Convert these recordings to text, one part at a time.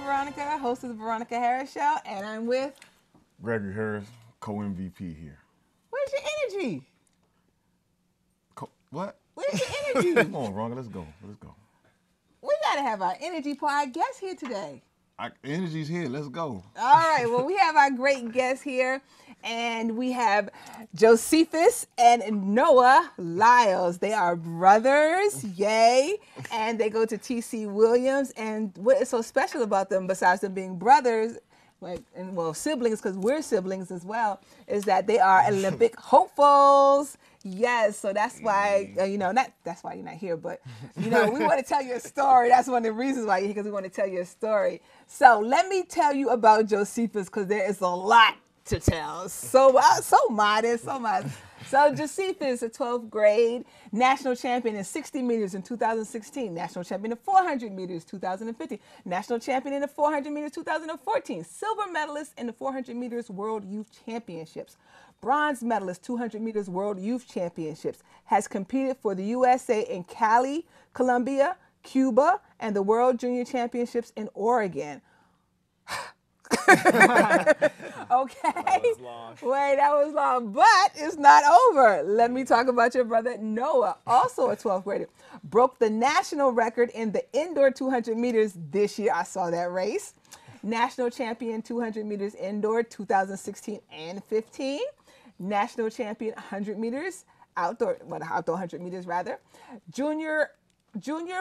Veronica, host of the Veronica Harris Show, and I'm with Gregory Harris, co-MVP here. Where's your energy? What? Where's your energy? Come on, Veronica, let's go. We gotta have our energy for our guest here today. Energy's here. Let's go. All right. Well, we have our great guest here, and we have Josephus and Noah Lyles. They are brothers, yay, and they go to T.C. Williams. And what is so special about them, besides them being brothers, siblings, because we're siblings as well, is that they are Olympic hopefuls. Yes, so that's why, that's why you're not here, but, we want to tell you a story. That's one of the reasons why you're here, because we want to tell you a story. So let me tell you about Josephus, because there is a lot to tell. So modest. So Josephus, a 12th grade national champion in 60 meters in 2016, national champion in 400 meters 2015, national champion in the 400 meters 2014, silver medalist in the 400 meters World Youth Championships, bronze medalist 200 meters World Youth Championships, has competed for the USA in Cali, Colombia, Cuba, and the World Junior Championships in Oregon. Okay. That was long. Wait, that was long, but it's not over. Let me talk about your brother Noah, also a 12th grader. Broke the national record in the indoor 200 meters this year. I saw that race. National champion 200 meters indoor 2016 and 15. National champion 100 meters outdoor 100 meters rather. Junior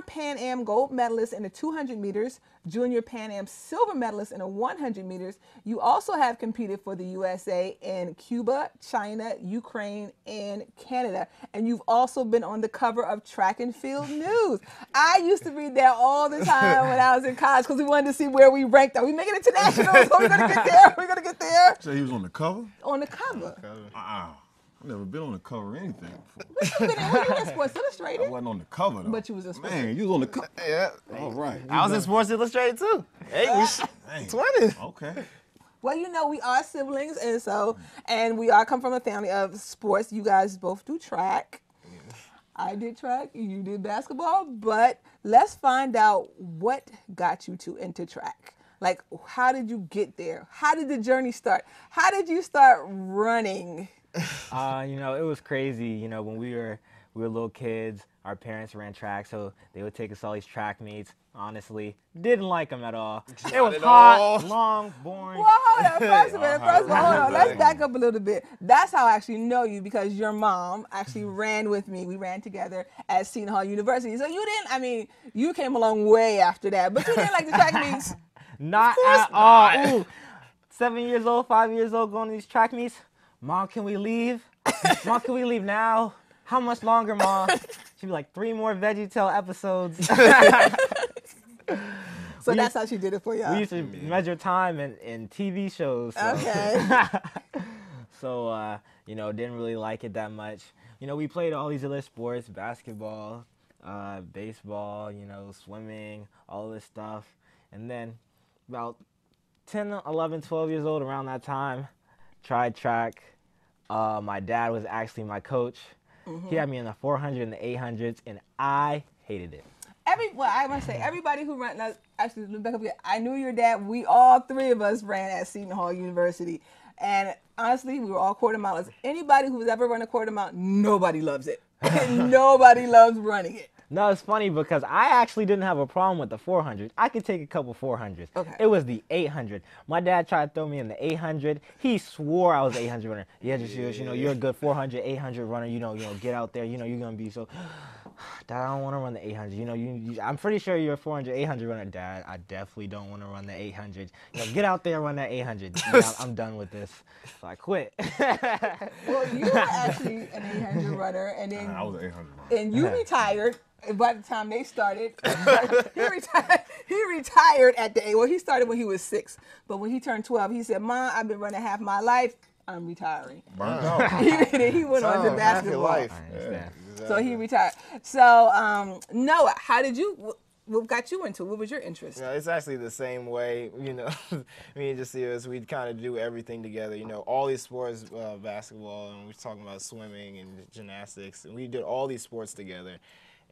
Pan Am gold medalist in the 200 meters, Junior Pan Am silver medalist in the 100 meters. You also have competed for the USA in Cuba, China, Ukraine, and Canada. And you've also been on the cover of Track and Field News. I used to read that all the time when I was in college because we wanted to see where we ranked. Are we making international? So we're going to get there. So he was on the cover? On the cover. I've never been on the cover of anything before. But you were in Sports Illustrated. I wasn't on the cover, though. But you was in Sports Man, you was on the cover. Yeah. All right. I was in Sports Illustrated, too. Hey, we 20. Okay. Well, we are siblings, and we all come from a family of sports. You guys both do track. Yeah. I did track, you did basketball, but let's find out what got you into track. Like, how did you get there? How did the journey start? How did you start running? It was crazy. When we were little kids, our parents ran track, so they would take us all these track meets. Honestly, didn't like them at all. It was hot, long, boring. Well, hold on. First of all, hold on. Let's back up a little bit. That's how I actually know you, because your mom actually ran with me. We ran together at Seton Hall University. So you came along way after that, but you didn't like the track meets. Not at all. Ooh, 7 years old, 5 years old, going to these track meets. Mom, can we leave? Mom, can we leave now? How much longer, Mom? She'd be like, 3 more VeggieTale episodes. So that's how she did it for you. We used to measure time in TV shows. So. Okay. So, didn't really like it that much. We played all these other sports, basketball, baseball, swimming, all this stuff. And then about 10, 11, 12 years old, around that time, tried track. My dad was actually my coach. Mm-hmm. He had me in the 400 and the 800s, and I hated it. I must say, everybody who ran, actually, I knew your dad. All 3 of us ran at Seton Hall University. And honestly, we were all quarter milers. Anybody who's ever run a quarter mile, nobody loves it. Nobody loves running it. No, it's funny because I actually didn't have a problem with the 400. I could take a couple 400s. Okay. It was the 800. My dad tried to throw me in the 800. He swore I was an 800 runner. Yeah, you're a good 400, 800 runner. Get out there. You're going to be so... Dad, I don't want to run the 800. I'm pretty sure you're a 400, 800 runner. Dad, I definitely don't want to run the 800. Get out there and run that 800. I'm done with this. So I quit. Well, you were actually an 800 runner, and then I was an 800 runner. And you retired. By the time they started, he retired at the 8. Well, he started when he was 6, but when he turned 12, he said, "Mom, I've been running half my life. I'm retiring." Burned out. He went on to basketball. Life. Yeah. So he retired. So Noah, what got you into it? What was your interest? It's actually the same way. Me and Josephus, we kind of do everything together. All these sports, basketball, and we're talking about swimming and gymnastics, and we did all these sports together.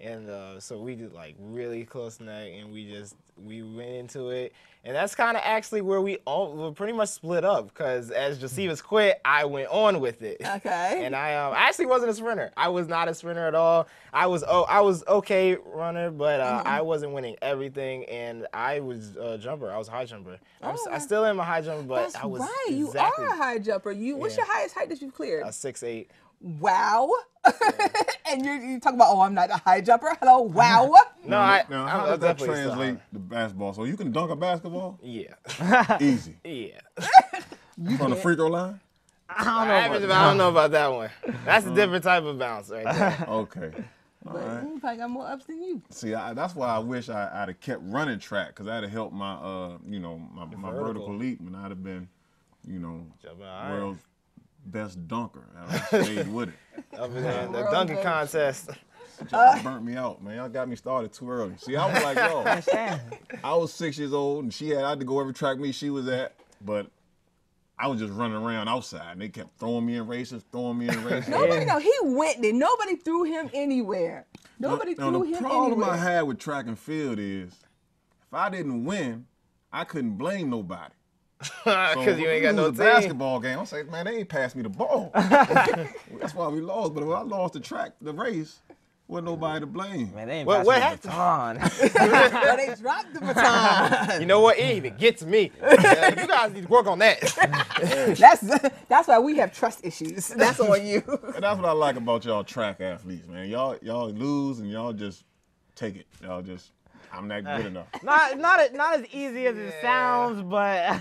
And so we did like really close neck, and we went into it. And that's kind of actually where we pretty much split up, because as Josephus quit, I went on with it. Okay. And I actually wasn't a sprinter. I was not a sprinter at all. I was okay runner, but I wasn't winning everything. And I was a jumper. I was a high jumper. I still am a high jumper, but That's I was right. exactly You are a high jumper. What's your highest height that you've cleared? 6'8". Wow. And you talk about, I'm not a high jumper. Hello, wow. No, Now, how does that translate to basketball? So you can dunk a basketball? Yeah. Easy. Yeah. From the free throw line? I don't know about that one. That's a different type of bounce right there. Okay. But he probably got more ups than you. See, that's why I wish I'd have kept running track, because that'd have helped my, my vertical leap, and I'd have been, world's best dunker. I stayed with it. Up in there in the dunking contest. Y'all burnt me out, man. Y'all got me started too early. See, I was like, I was 6 years old, and I had to go every track meet she was at, but I was just running around outside, and they kept throwing me in races. Nobody know. He went there. Nobody threw him anywhere. Nobody threw him anywhere. The problem I had with track and field is, if I didn't win, I couldn't blame nobody. Because you ain't got no team. Basketball game, I say, man, they ain't passed me the ball. That's why we lost. But if I lost the race, wasn't nobody to blame. Man, they ain't passed me the baton. Well, they dropped the baton. You know what? It ain't even get to me. You guys need to work on that. That's why we have trust issues. That's on you. And that's what I like about y'all track athletes, man. Y'all lose and y'all just take it. Y'all just, I'm not good enough. Not as easy as it sounds, but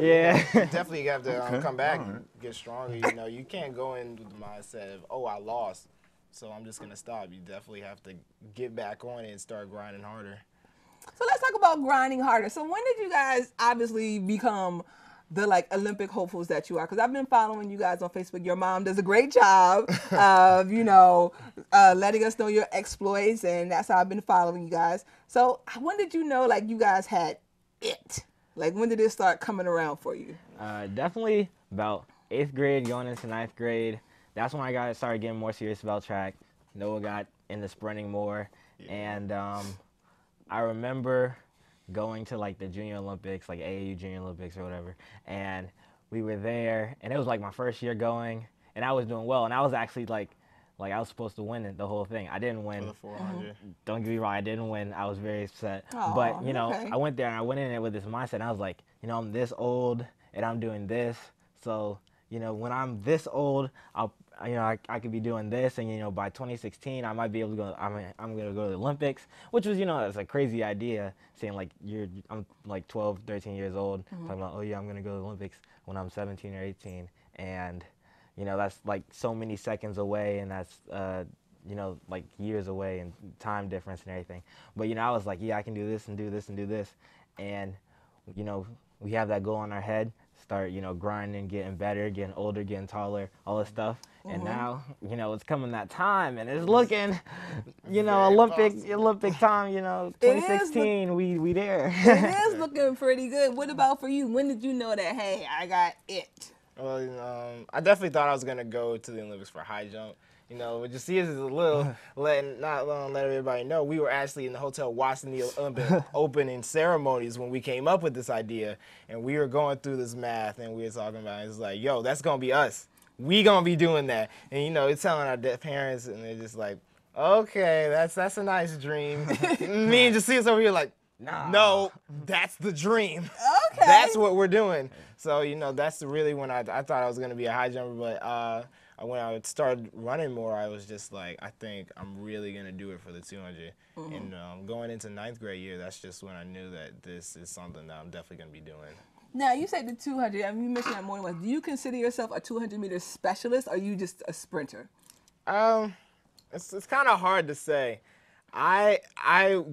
yeah. You definitely have to come back and get stronger. You can't go in with the mindset of, I lost, so I'm just gonna stop. You definitely have to get back on it and start grinding harder. So let's talk about grinding harder. So when did you guys obviously become the Olympic hopefuls that you are? Because I've been following you guys on Facebook. Your mom does a great job of, letting us know your exploits, and that's how I've been following you guys. So when did you know you guys had it? When did it start coming around for you? Definitely about 8th grade going into 9th grade. That's when I started getting more serious about track. Noah got into sprinting more, and I remember going to the Junior Olympics, AAU Junior Olympics or whatever, and we were there, and it was my first year going, and I was doing well, and I was actually I was supposed to win the whole thing. I didn't win. For the 400. Don't get me wrong, I didn't win. I was very upset. Aww, but okay. I went there and I went in it with this mindset, and I was like, I'm this old and I'm doing this, so when I'm this old, I could be doing this, and by 2016 I might be able to go. I'm gonna go to the Olympics, which was it's a crazy idea, saying I'm 12, 13 years old, talking about I'm gonna go to the Olympics when I'm 17 or 18, and that's so many seconds away, and that's years away, and time difference and everything. But I was like, I can do this and do this and do this, and we have that goal in our head. Start, grinding, getting better, getting older, getting taller, all this stuff. And now, it's coming that time, and it's looking, Olympic time, 2016, we there. It is looking pretty good. What about for you? When did you know that, hey, I got it? Well, I definitely thought I was going to go to the Olympics for high jump. Josephus is a little let everybody know. We were actually in the hotel watching the Olympic opening ceremonies when we came up with this idea, and we were going through this math, and we were talking about it. It's like, that's gonna be us. We gonna be doing that, and it's telling our parents, and they're just like, okay, that's a nice dream. Me and Josephus over here like, no, that's the dream. Okay, that's what we're doing. So that's really when I thought I was gonna be a high jumper, but. When I started running more, I was just like, I think I'm really going to do it for the 200. And going into 9th grade year, that's just when I knew that this is something that I'm definitely going to be doing. Now, you said the 200. I mean, you mentioned that more than once. Do you consider yourself a 200-meter specialist, or are you just a sprinter? It's kind of hard to say. I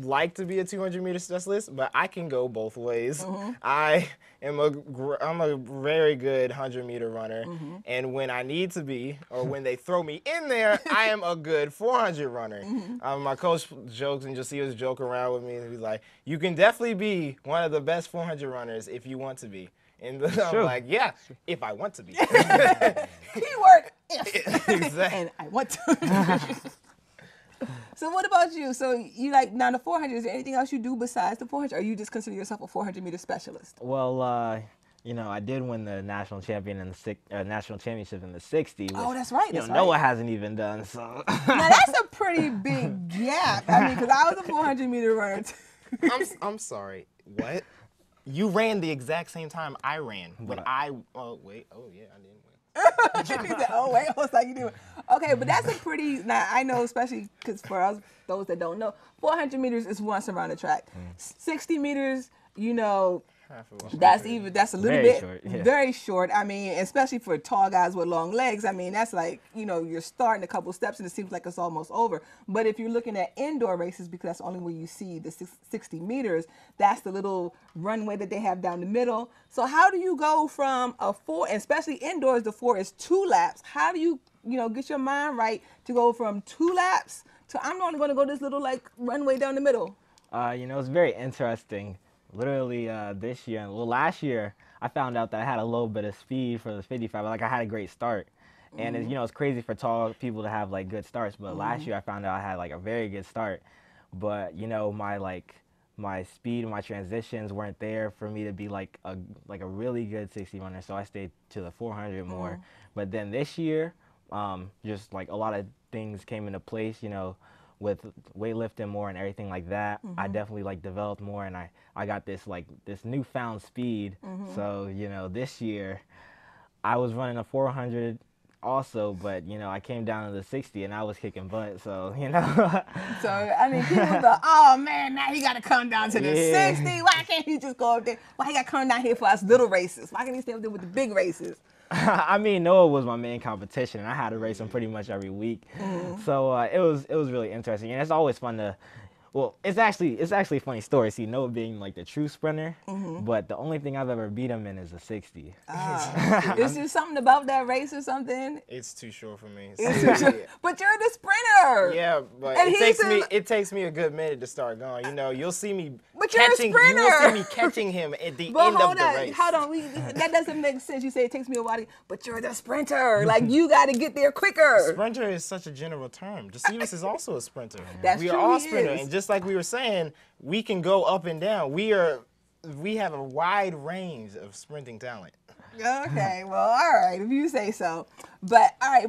like to be a 200-meter specialist, but I can go both ways. I'm a very good 100-meter runner, and when I need to be, or when they throw me in there, I am a good 400 runner. My coach jokes, and Josephus joke around with me, and he's like, "You can definitely be one of the best 400 runners if you want to be." And I'm like, "Yeah, if I want to be." Keyword if. Exactly. And I want to. So what about you? So you like now the 400? Is there anything else you do besides the 400? Or you just consider yourself a 400-meter specialist? Well, you know, I did win the national championship in the 60. Which, Oh, that's right. You know, Noah hasn't even done. So Now that's a pretty big gap. I mean, because I was a 400-meter runner too. I'm sorry. What? You ran the exact same time I ran. When I wait. Oh yeah, I didn't win. He said, oh, wait, I was like, you do it. Okay, but that's a pretty, now I know, especially because for us, those that don't know, 400 meters is once around the track. 60 meters, you know, that's a little Very bit, short, yeah. very short. I mean, especially for tall guys with long legs, I mean, that's like, you know, you're starting a couple steps and it seems like it's almost over. But if you're looking at indoor races, because that's the only way you see the 60 meters, that's the little runway that they have down the middle. So how do you go from a 4, especially indoors, the 4 is 2 laps. How do you, you know, get your mind right to go from 2 laps to I'm only going to go this little like runway down the middle? You know, it's very interesting. Literally this year, well, last year, I found out that I had a little bit of speed for the 55. Like I had a great start, and it's, you know, it's crazy for tall people to have like good starts. But last year, I found out I had like a very good start, but you know, my speed and my transitions weren't there for me to be like a really good 60 runner. So I stayed to the 400 more. But then this year, just like a lot of things came into place. You know, with weightlifting more and everything like that, I definitely like developed more, and I got this newfound speed. So, you know, this year I was running a 400 also, but you know, I came down to the 60 and I was kicking butt, so you know. So I mean, people go, oh man, now he got to come down to the 60. Why can't he just go up there? Why he got to come down here for us little races? Why can't he stay up there with the big races? I mean, Noah was my main competition, and I had to race him pretty much every week. So it was really interesting, and it's always fun to. Well, it's actually a funny story. See, Noah being like the true sprinter, but the only thing I've ever beat him in is a 60. Is there something about that race or something? It's too short for me. It's too short. But you're the sprinter. Yeah, but And it takes me a good minute to start going. You know, you'll see me But you're a catching. You will sprinter. see me catching him at the But end of the race. Hold on. That doesn't make sense. You say it takes me a while, but you're the sprinter. Like, you got to get there quicker. Sprinter is such a general term. Josephus is also a sprinter. That's we true, are all he sprinters, is. and just like we were saying, we can go up and down. We have a wide range of sprinting talent. Okay, well, all right, if you say so. But all right,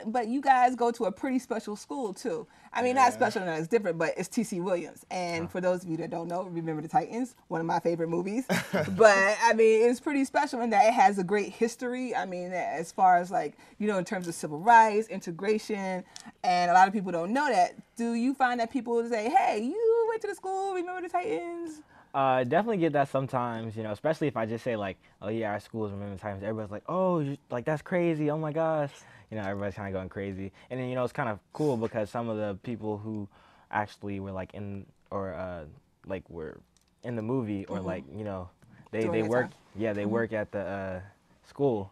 but you guys go to a pretty special school too. I mean, not special, no, it's different, but it's TC Williams. And for those of you that don't know, Remember the Titans, one of my favorite movies. But I mean, it's pretty special in that it has a great history. I mean, as far as like, you know, in terms of civil rights, integration, and a lot of people don't know that. Do you find that people say, hey, you went to the school, Remember the Titans? Definitely get that sometimes, you know, especially if I just say like, oh yeah, our school is Remember the Titans. Everybody's like, oh, like that's crazy. Oh my gosh. You know, everybody's kind of going crazy. And then, you know, it's kind of cool because some of the people who actually were like in, or like were in the movie, or like, you know, they work, they work at the school.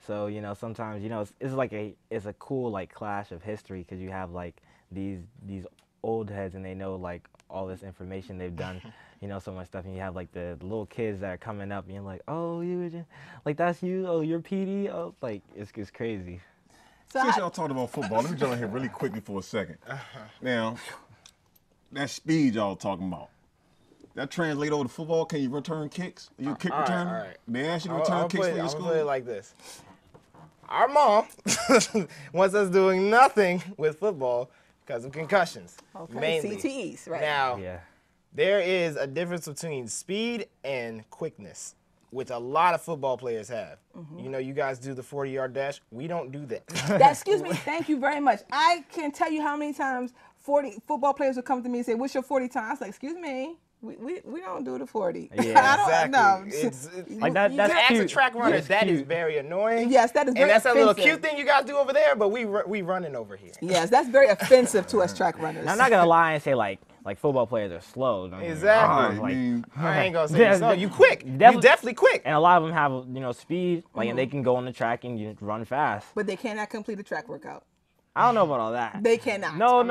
So, you know, sometimes, you know, it's a cool like clash of history, because you have like these old heads, and they know like all this information they've done. You know, so much stuff, and you have like the little kids that are coming up, and you're like, oh, you were just, like, that's you, oh, you're PD, oh, like, it's crazy. So Since y'all talking about football, let me jump in here really quickly for a second. Now, that speed y'all talking about, that translate over to football? Can you return kicks? Are you a kick returner? All right. They ask you to return kicks for your I'm school? gonna put it like this. Our mom wants us doing nothing with football because of concussions, mainly. CTEs, right? Now, Yeah. there is a difference between speed and quickness, which a lot of football players have. You know, you guys do the 40-yard dash. We don't do that. Excuse me, thank you very much. I can't tell you how many times 40 football players will come to me and say, what's your 40 time? I was like, excuse me, we don't do the 40. Yeah, I don't know. It's Like that, that's as cute. a track runner, It's that is cute. very annoying. Yes, that is very And that's a little offensive. cute thing you guys do over there, but we running over here. Yes, that's very offensive to us track runners. I'm not gonna lie and say like football players are slow. Don't get me Exactly. wrong, I mean, I ain't gonna say Yeah, this. No, you quick. You definitely- definitely quick. and a lot of them have, you know, speed, like, and they can go on the track and you run fast. But they cannot complete a track workout. I don't know about all that. They cannot. No.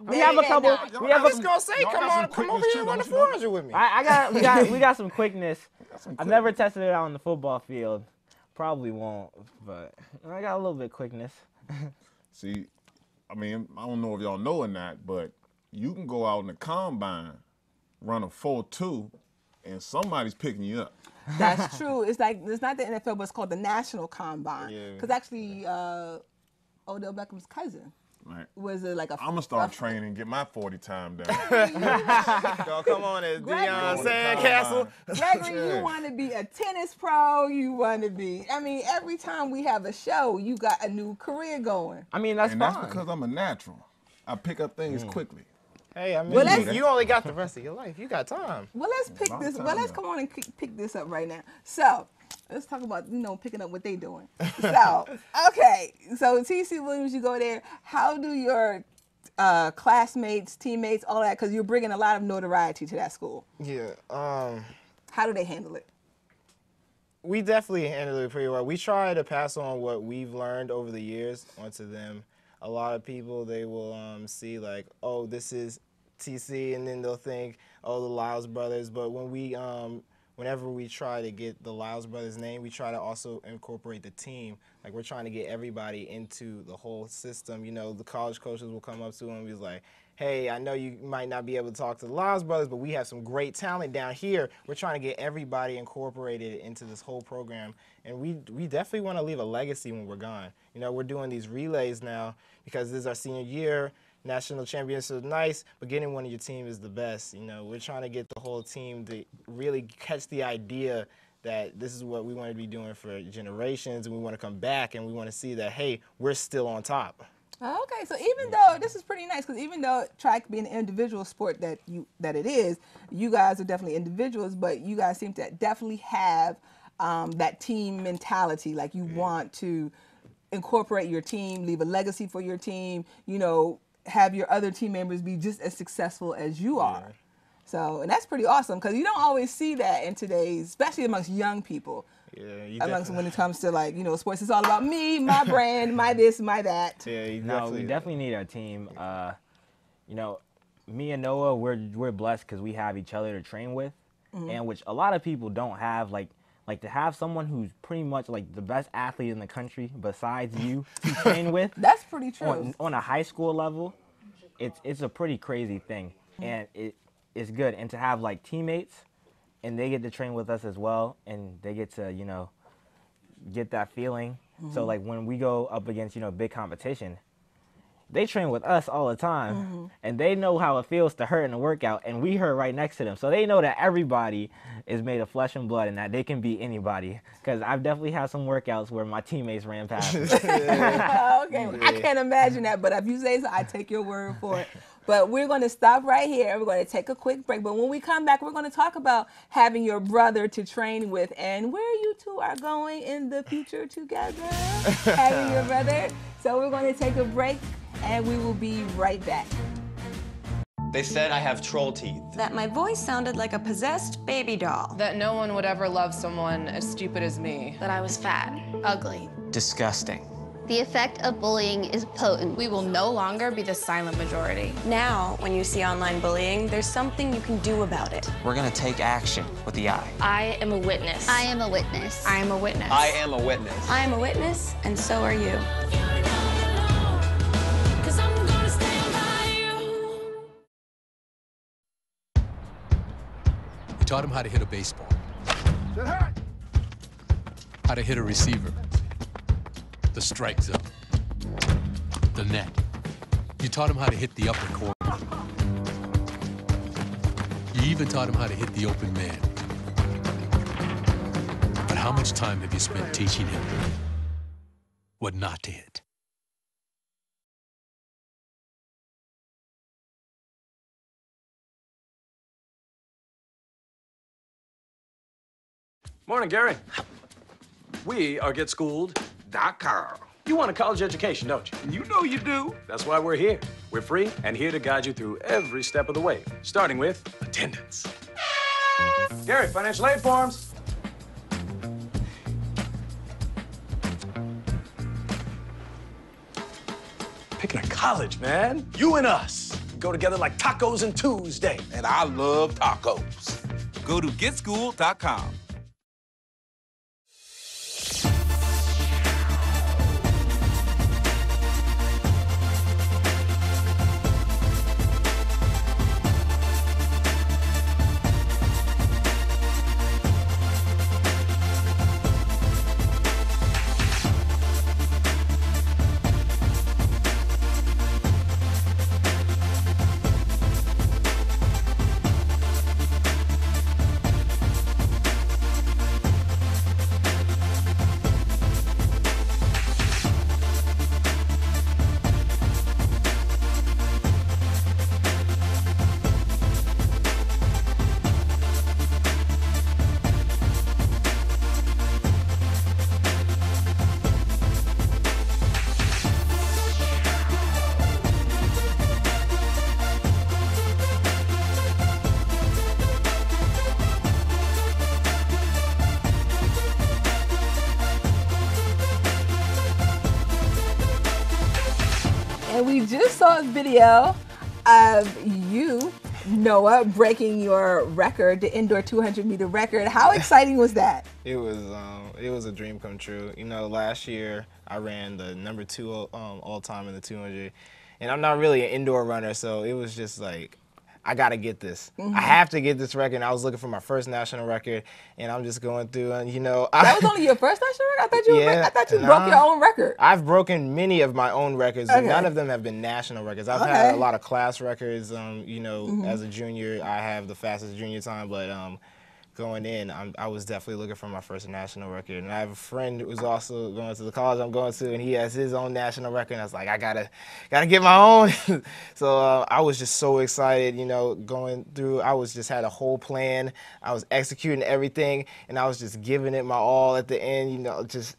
We have a couple. cannot. We have I'm just a. gonna say, Y'all come got some on quickness over here too, and run the don't you know? 400 with me. We got some quickness. some I've never tested it out on the football field. Probably won't, but I got a little bit of quickness. See, I mean, I don't know if y'all know or not, but you can go out in the combine, run a 4.2, and somebody's picking you up. That's true. It's like, it's not the NFL, but it's called the National Combine. Yeah. Because actually, Odell Beckham's cousin Right. was like a. I'm gonna start training and get my 40 time down. Y'all come on, it's Deion Sandcastle. Gregory, you want to be a tennis pro. You want to be. I mean, every time we have a show, you got a new career going. I mean, that's And fine. that's because I'm a natural. I pick up things quickly. Hey, I mean, Well, you only got the rest of your life. You got time. Well, let's pick Long this. time Well, let's now. come on and pick this up right now. So, let's talk about picking up what they doing. So, okay. So TC Williams, you go there. How do your classmates, teammates, all that? Because you're bringing a lot of notoriety to that school. Yeah. How do they handle it? We definitely handle it pretty well. We try to pass on what we've learned over the years onto them. A lot of people, they will see like, oh, this is TC, and then they'll think, oh, the Lyles brothers. But when we, whenever we try to get the Lyles brothers' name, we try to also incorporate the team. Like, we're trying to get everybody into the whole system. You know, the college coaches will come up to them and be like, hey, I know you might not be able to talk to the Lyles brothers, but we have some great talent down here. We're trying to get everybody incorporated into this whole program. And we definitely want to leave a legacy when we're gone. You know, we're doing these relays now because this is our senior year. National championships are nice, but getting one of your team is the best. You know, we're trying to get the whole team to really catch the idea that this is what we want to be doing for generations, and we want to come back and we want to see that, hey, we're still on top. Okay, so even though this is pretty nice, because even though track being an individual sport that it is, you guys are definitely individuals, but you guys seem to definitely have that team mentality. Like you want to incorporate your team, leave a legacy for your team. You know, have your other team members be just as successful as you are. So, and that's pretty awesome because you don't always see that in today's, especially amongst young people. Yeah, amongst when it comes to like, you know, sports, it's all about me, my brand, my this, my that. Yeah, No, we definitely need our team. You know, me and Noah, we're blessed because we have each other to train with, and which a lot of people don't have. Like to have someone who's pretty much like the best athlete in the country besides you to train with. That's pretty true. On a high school level, it's a pretty crazy thing, and it's good. And to have like teammates, and they get to train with us as well, and they get to, you know, get that feeling. So like when we go up against, you know, big competition, they train with us all the time, and they know how it feels to hurt in a workout, and we hurt right next to them. So they know that everybody is made of flesh and blood and that they can beat anybody. Because I've definitely had some workouts where my teammates ran past me. Okay, I can't imagine that, but if you say so, I take your word for it. But we're going to stop right here. We're going to take a quick break. But when we come back, we're going to talk about having your brother to train with and where you two are going in the future together, having your brother. So we're going to take a break, and we will be right back. They said I have troll teeth. That my voice sounded like a possessed baby doll. That no one would ever love someone as stupid as me. That I was fat, ugly. Disgusting. The effect of bullying is potent. We will no longer be the silent majority. Now, when you see online bullying, there's something you can do about it. We're gonna take action with the I. I am a witness. I am a witness. I am a witness. I am a witness. I am a witness, and so are you. You taught him how to hit a baseball. How to hit a receiver. The strike zone. The net. You taught him how to hit the upper corner. You even taught him how to hit the open man. But how much time have you spent teaching him what not to hit? Morning, Gary. We are GetSchooled.com. You want a college education, don't you? You know you do. That's why we're here. We're free and here to guide you through every step of the way, starting with attendance. Gary, financial aid forms. Picking a college, man. You and us. Go together like tacos and Tuesday. And I love tacos. Go to GetSchooled.com. just saw a video of you, Noah, breaking your record, the indoor 200-meter record. How exciting was that? It was a dream come true. You know, last year I ran the #2 all time in the 200, and I'm not really an indoor runner, so it was just like, I gotta get this. I have to get this record. And I was looking for my first national record, and I'm just going through, and you know, that was only your first national record. I thought you broke your own record. I've broken many of my own records. Okay. None of them have been national records. I've had a lot of class records. You know, as a junior, I have the fastest junior time, but going in, I was definitely looking for my first national record. And I have a friend who's also going to the college I'm going to, and he has his own national record. And I was like, I gotta get my own. So I was just so excited, you know, going through. I just had a whole plan. I was executing everything, and I was just giving it my all at the end, you know, just.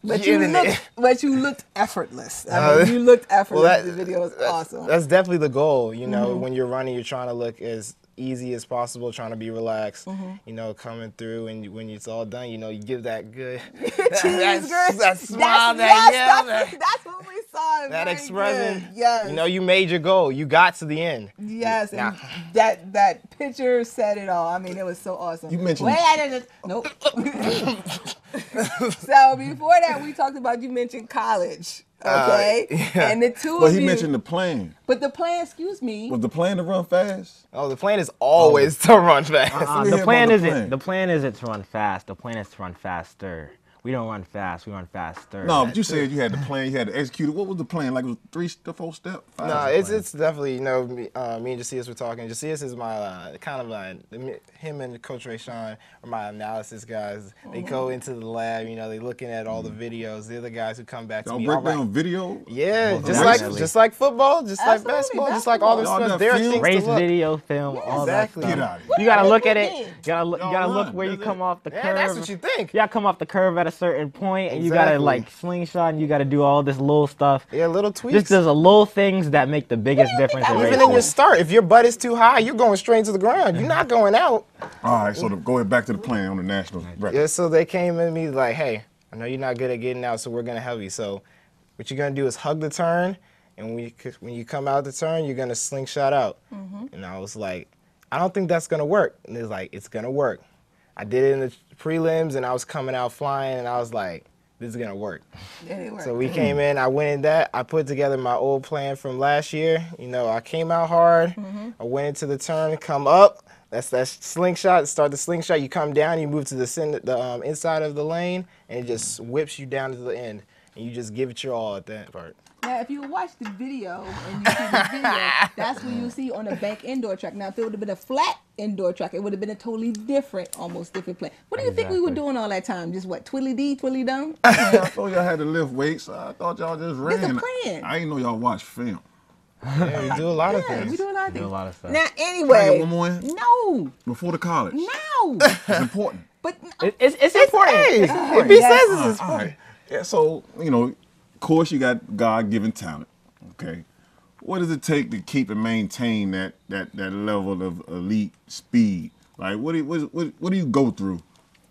But you looked effortless. I mean, you looked effortless. Well, the video was awesome. That's definitely the goal. You know, when you're running, you're trying to look as easy as possible, trying to be relaxed, you know, coming through, and when it's all done, you know, you give that good, that smile, that's what we saw. That expression, yes. You know, you made your goal. You got to the end. Yes, and that picture said it all. I mean, it was so awesome. You mentioned. Nope. So before that, we talked about, you mentioned college. Okay, and the two of you. But he mentioned the plan. But the plan, excuse me. Was the plan to run fast? Oh, the plan is always to run fast. The plan isn't to run fast. The plan is to run faster. We don't run fast. We run faster. No, but you said you had the plan. You had to execute it. What was the plan? Like, it was 3 to 4 step? No, it's definitely, you know, me and Josephus were talking. Josephus is my him and Coach Rayshawn are my analysis guys. They go into the lab, you know, they looking at all the videos. They're the guys who come back to me. Y'all break down video? Yeah, just like football, just like basketball, just like all this stuff. There are things race to look. video, film, all exactly. that stuff. Get out of here. You gotta look at it. You gotta look where you come off the curve. Yeah, that's what you think. You gotta come off the curve at a certain point, and you gotta like slingshot, and you gotta do all this little stuff. Yeah, little tweaks. Just there's a little things that make the biggest difference in racing. Even in your start, if your butt is too high, you're going straight to the ground. You're not going out. All right, so go back to the plan on the national record. Yeah, so they came at me like, hey, I know you're not good at getting out, so we're gonna help you. So what you're gonna do is hug the turn, and when you come out the turn, you're gonna slingshot out. And I was like, I don't think that's gonna work. And it's like, it's gonna work. I did it in the prelims, and I was coming out flying, and I was like, this is gonna work. So we came in, I went in that, I put together my old plan from last year. You know, I came out hard, I went into the turn, come up, that's slingshot, start the slingshot, you come down, you move to the inside of the lane, and it just whips you down to the end. And you just give it your all at that part. Now, if you watch the video and you see the video, that's what you see on a bank indoor track. Now, if it would have been a flat indoor track, it would have been a totally different plan. What do you think we were doing all that time? Just what, twiddly-dee, twiddly-dum? I thought y'all had to lift weights. I thought y'all just ran. It's a plan. I didn't know y'all watched film. Yeah, we do a lot of things. We do a lot of things. Do a lot of stuff. Now, anyway. Can I get one more in? No. Before the college. No. It's important. But it's important. If he says it's important. Right. Yeah, so, you know, of course you got God-given talent, okay? What does it take to keep and maintain that level of elite speed? Like, what do you go through?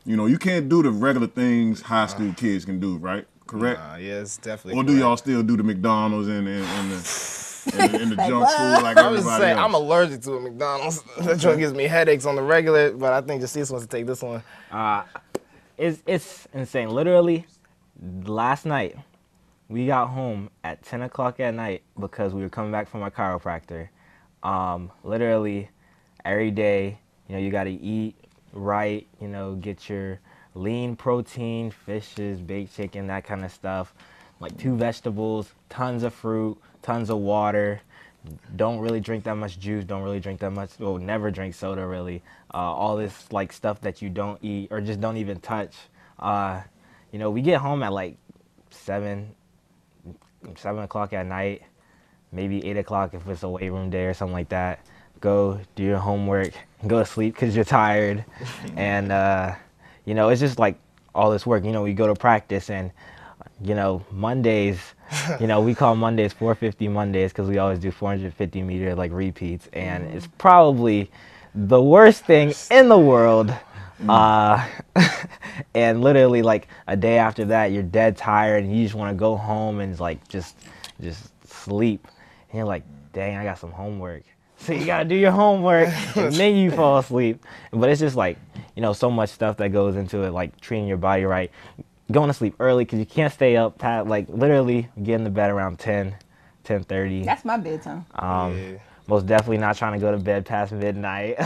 You know, you can't do the regular things high school kids can do, right? Correct? Yeah, it's definitely Or do y'all still do the McDonald's and the junk food like everybody else? I'm allergic to a McDonald's. That joint gives me headaches on the regular, but I think Justice wants to take this one. It's insane. Literally, last night, we got home at 10 o'clock at night because we were coming back from our chiropractor. Literally, every day, you know, you got to eat right, you know, get your lean protein, fishes, baked chicken, that kind of stuff. Like 2 vegetables, tons of fruit, tons of water. Don't really drink that much juice, don't really drink that much, well, never drink soda really. All this like stuff that you don't eat or just don't even touch. You know, we get home at like 7 o'clock at night, maybe 8 o'clock if it's a weight room day or something like that. Go do your homework, go to sleep because you're tired. And, you know, it's just like all this work. You know, we go to practice and, you know, Mondays, you know, we call Mondays 450 Mondays because we always do 450 meter like repeats. And it's probably the worst thing in the world. And literally like a day after that, you're dead tired and you just want to go home and like just sleep. and you're like, dang, I got some homework. So you gotta do your homework, and then you fall asleep. But it's just like, you know, so much stuff that goes into it, like treating your body right, going to sleep early because you can't stay up past, like literally getting to bed around 10:30. That's my bedtime. Most definitely not trying to go to bed past midnight.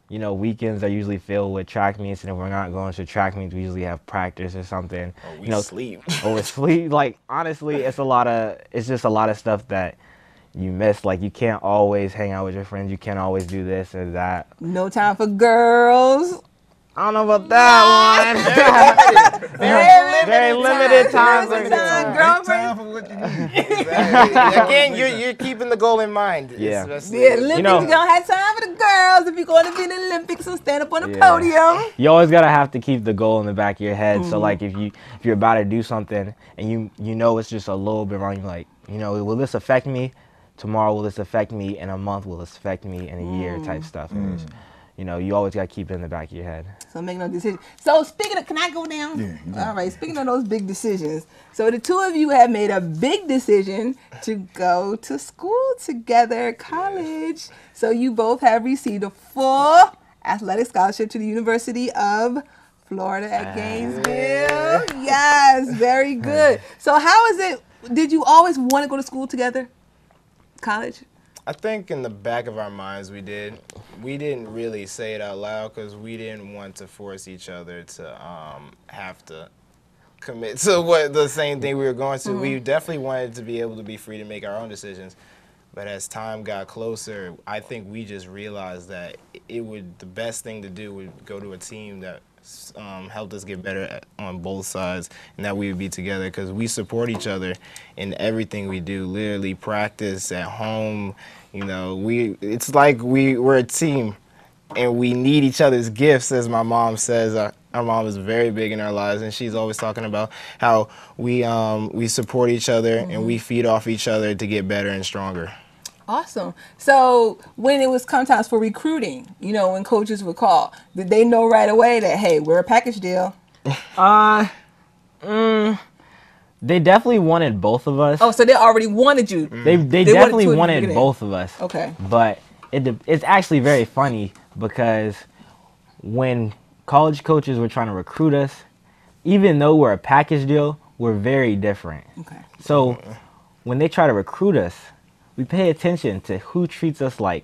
You know, weekends are usually filled with track meets, and if we're not going to track meets, we usually have practice or something. We sleep. We sleep. Like, honestly, it's just a lot of stuff that you miss. Like, you can't always hang out with your friends. You can't always do this or that. No time for girls. I don't know about that one. Very limited time. Time for what you need. Again, you're keeping the goal in mind. Yeah. The Olympics, you don't have time for the girls if you're going to be in the Olympics and stand up on the podium. You always gotta have to keep the goal in the back of your head. So like if you're about to do something and you know it's just a little bit wrong, you're like, you know, will this affect me tomorrow? Will this affect me in a month? Will this affect me in a year? Type stuff. And it's, you know, you always gotta keep it in the back of your head. So make no decision. So speaking of, can I go down? Yeah. All right. Speaking of those big decisions, so the two of you have made a big decision to go to school together, college. So you both have received a full athletic scholarship to the University of Florida at Gainesville. Yes, very good. So how is it? Did you always want to go to school together? College? I think in the back of our minds we did. We didn't really say it out loud because we didn't want to force each other to have to commit to the same thing we were going to. We definitely wanted to be able to be free to make our own decisions. But as time got closer, I think we just realized that the best thing to do would go to a team that helped us get better on both sides, and that we would be together because we support each other in everything we do. Literally practice at home, you know. It's like we're a team, and we need each other's gifts, as my mom says. Our mom is very big in our lives, and she's always talking about how we support each other and we feed off each other to get better and stronger. Awesome. So when it was come times for recruiting, you know, when coaches would call, did they know right away that, hey, we're a package deal? They definitely wanted both of us. Oh, so they already wanted you. They definitely wanted both of us. Okay. But it's actually very funny because when college coaches were trying to recruit us, even though we're a package deal, we're very different. Okay. So when they try to recruit us, we pay attention to who treats us like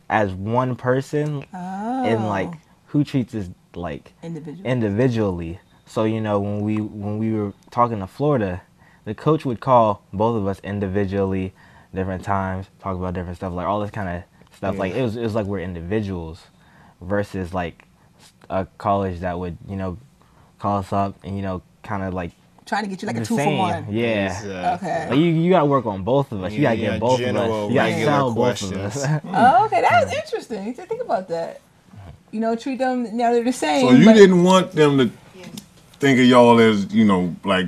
as one person and like who treats us like individually. So, you know, when we were talking to Florida, the coach would call both of us individually, different times, talk about different stuff, like all this kind of stuff. Like it was like we're individuals versus like a college that would, you know, call us up and, you know, kind of like trying to get you like a 2-for-1. Yeah. Okay. Like you got to work on both of us. You got to get both of us. You got to sell both of us. Oh, okay. That's interesting. To think about that. You know, treat them, now they're the same. So you didn't want them to think of y'all as, you know, like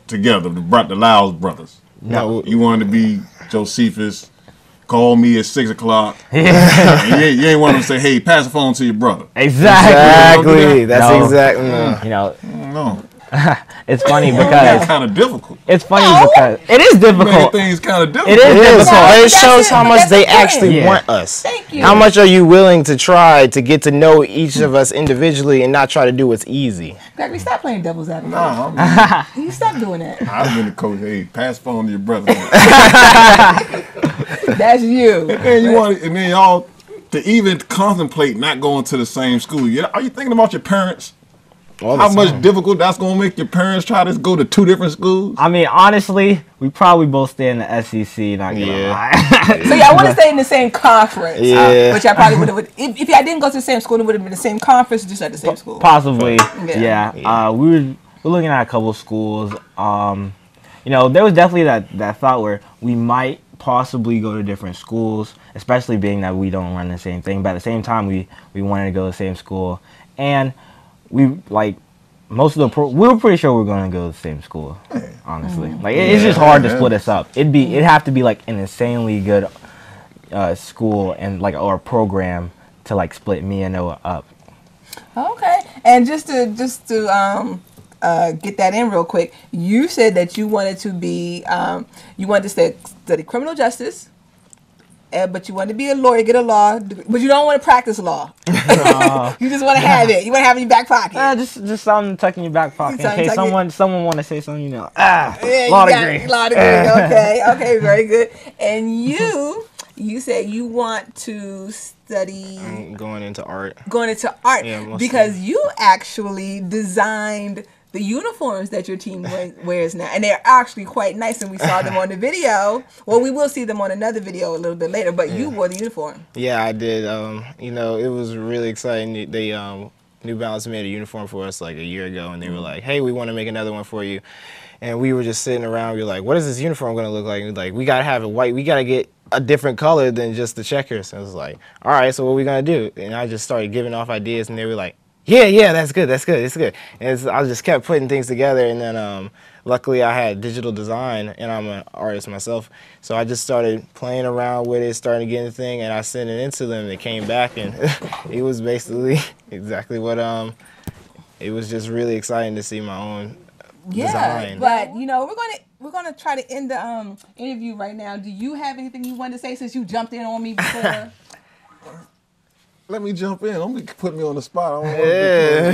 together, the Lyles brothers. No. You wanted to be Josephus, call me at 6 o'clock. And you ain't want them to say, hey, pass the phone to your brother. Exactly. That's exactly. You know. No. It's funny because it's kind of difficult. It's funny because it is difficult. Things kind of difficult. It is difficult. But it shows how much they actually want us. Thank you. How much are you willing to try to get to know each of us individually and not try to do what's easy? Gregory, stop playing devil's advocate. No, You stop doing that. I've been a coach. Hey, pass the phone to your brother. That's you. And then y'all to even contemplate not going to the same school. Are you thinking about your parents? How much difficult that's gonna make your parents try to go to 2 different schools? I mean, honestly, we probably both stay in the SEC. Not gonna lie. So y'all want to stay in the same conference. Yeah. But y'all probably would have. If y'all didn't go to the same school, it would have been the same conference, just at the same school. Possibly. Yeah. We're looking at a couple of schools. You know, there was definitely that thought where we might possibly go to different schools, especially being that we don't run the same thing. But at the same time, we wanted to go to the same school, and we like most of we were pretty sure we were going to go to the same school, honestly. Like it's just hard to split us up. It'd have to be like an insanely good school and like or program to like split me and Noah up. Okay, and just to get that in real quick. You said that you wanted to be, you wanted to study criminal justice, but you wanted to be a lawyer, get a law, but you don't want to practice law. You just want to have it. You want to have it in your back pocket. Just something tucked in your back pocket in case someone want to say something. You know, yeah, law degree. Law degree. Okay, very good. And you said you want to study. I'm going into art. Going into art, yeah, because you actually designed the uniforms that your team wears now, and they're actually quite nice, and we saw them on the video. Well, we will see them on another video a little bit later, but you wore the uniform. Yeah, I did. You know, it was really exciting. They New Balance made a uniform for us like a year ago, and they were like, hey, we want to make another one for you. And we were just sitting around, we were like, what is this uniform going to look like? And like, we got to have it white. We got to get a different color than just the checkers. And I was like, all right, so what are we going to do? And I just started giving off ideas, and they were like, yeah, that's good, it's good. And I just kept putting things together, and then luckily I had digital design, and I'm an artist myself, so I just started playing around with it, starting to get into the thing, and I sent it into them, and it came back, and it was basically exactly what, it was just really exciting to see my own design. But, you know, we're gonna try to end the interview right now. Do you have anything you want to say since you jumped in on me before? Let me jump in. Don't be putting me on the spot. I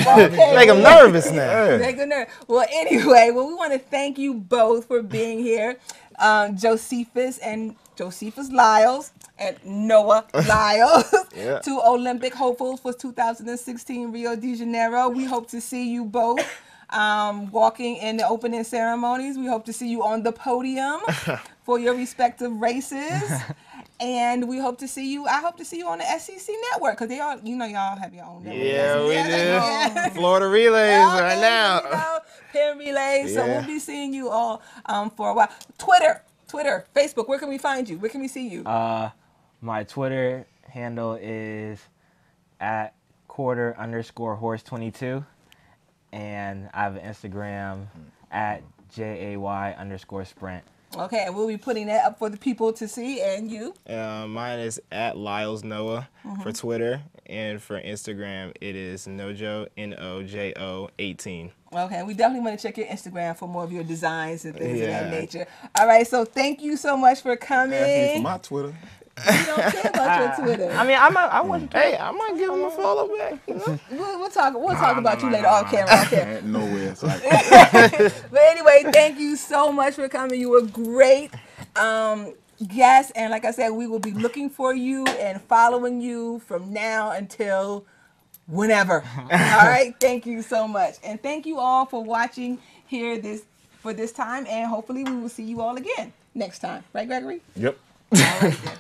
don't want to make them nervous now. Make them nervous. Well, anyway, we want to thank you both for being here, Josephus Lyles and Noah Lyles, two Olympic hopefuls for 2016 Rio de Janeiro. We hope to see you both walking in the opening ceremonies. We hope to see you on the podium for your respective races. And we hope to see you. I hope to see you on the SEC network, because they all, you know, y'all have your own network. Yeah, we do. Florida Relays right now. You know, Penn Relays. Yeah. So we'll be seeing you all for a while. Twitter, Facebook. Where can we find you? Where can we see you? My Twitter handle is at @quarter_horse22, and I have an Instagram at JAY_sprint. Okay, and we'll be putting that up for the people to see. And you? Mine is at Lyles Noah for Twitter, and for Instagram it is Nojo NOJO 18. Okay, we definitely want to check your Instagram for more of your designs and things of that nature. All right, so thank you so much for coming. For my Twitter. You don't care about your Twitter. I mean, I want. Hey, I might give him a follow back. You know? We'll talk about you later off camera. Nowhere. But anyway, thank you so much for coming. You were great guest, and like I said, we will be looking for you and following you from now until whenever. All right, thank you so much, and thank you all for watching here this time, and hopefully we will see you all again next time. Right, Gregory? Yep. All right then.